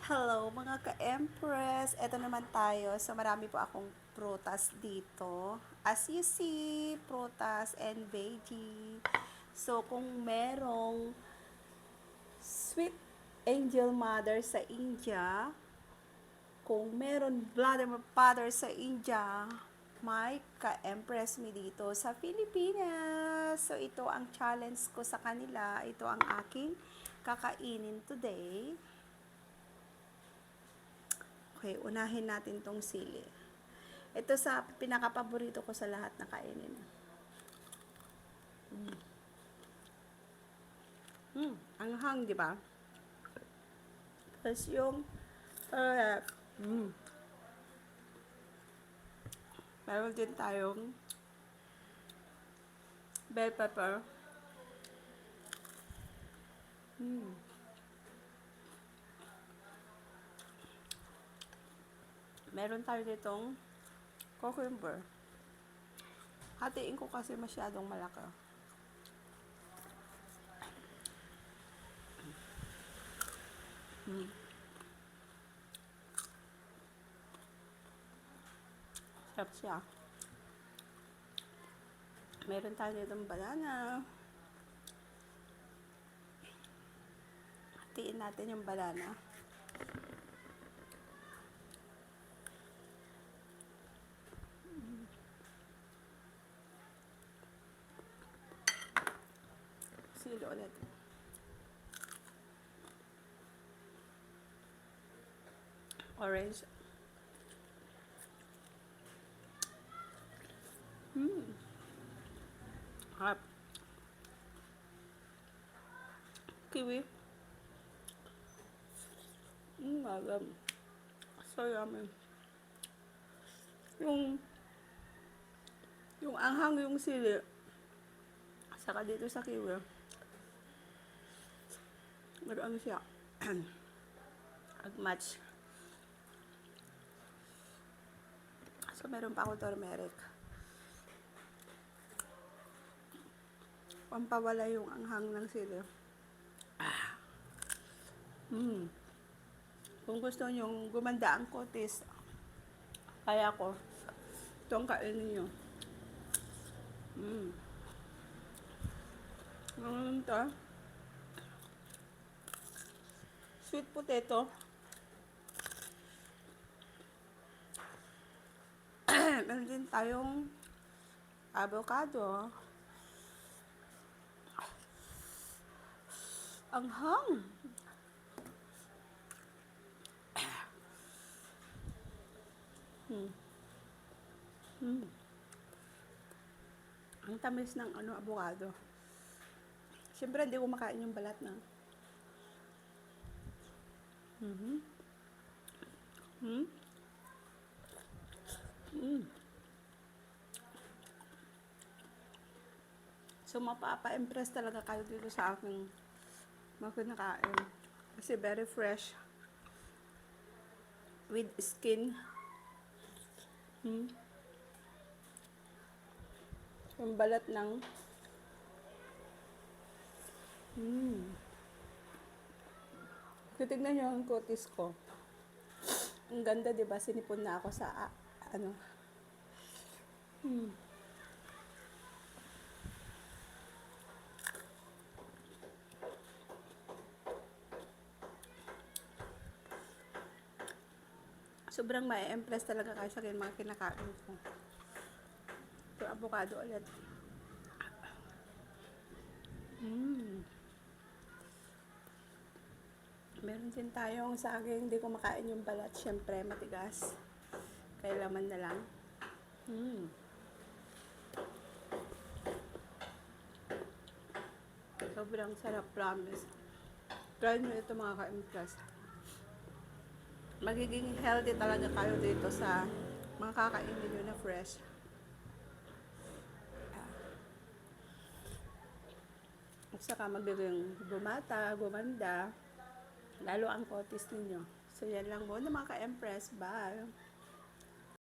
Hello mga ka-Empress! Eto naman tayo. So marami po akong prutas dito. As you see, prutas and veggie. So kung merong sweet angel mother sa India, kung meron Vladimir Father sa India, may ka-Empress mi dito sa Pilipinas. So ito ang challenge ko sa kanila. Ito ang aking kakainin today. Okay, unahin natin tong sili. Ito sa pinaka-paborito ko sa lahat na kainin. Anghang, di ba? Tapos yung, uh, mm, meron din tayong bell pepper. Meron tayo ditong cucumber. Hatiin ko kasi masyadong malaki. Sarap siya. Meron tayo ditong banana. Hatiin natin yung banana. Sili ulit. Orange. Harap. Kiwi. Magam. So yummy. Yung anghang yung sili. Saka dito sa kiwi. Ano siya? Ag-match. So meron pa ako turmeric. Pampawala yung anghang ng sili. Kung gusto nyo gumanda ang kutis, kaya ko, itong kainin nyo. Ano ito? Sweet potato. Meron din tayong avocado. Anghang! Ang tamis ng avocado. Siyempre, hindi ko makain yung balat na. So, mapapa-impress talaga kayo dito sa aking mga kinakain. Kasi very fresh. With skin. Yung balat ng titignan nyo ang kutis ko. Ang ganda, diba? Sinipon na ako sa sobrang ma-impress talaga kayo sa akin mga kinakain ko. Ito, avocado ulit. Meron din tayong saging, hindi ko makain yung balat. Siyempre, matigas. Kaya laman na lang. Sobrang sarap, promise. Try nyo ito mga ka-impress. Magiging healthy talaga kayo dito sa mga kakainin nyo na fresh. At saka magiging bumata, gumanda, lalo ang kutis ninyo. So yan lang muna mga ka-impress. Bye!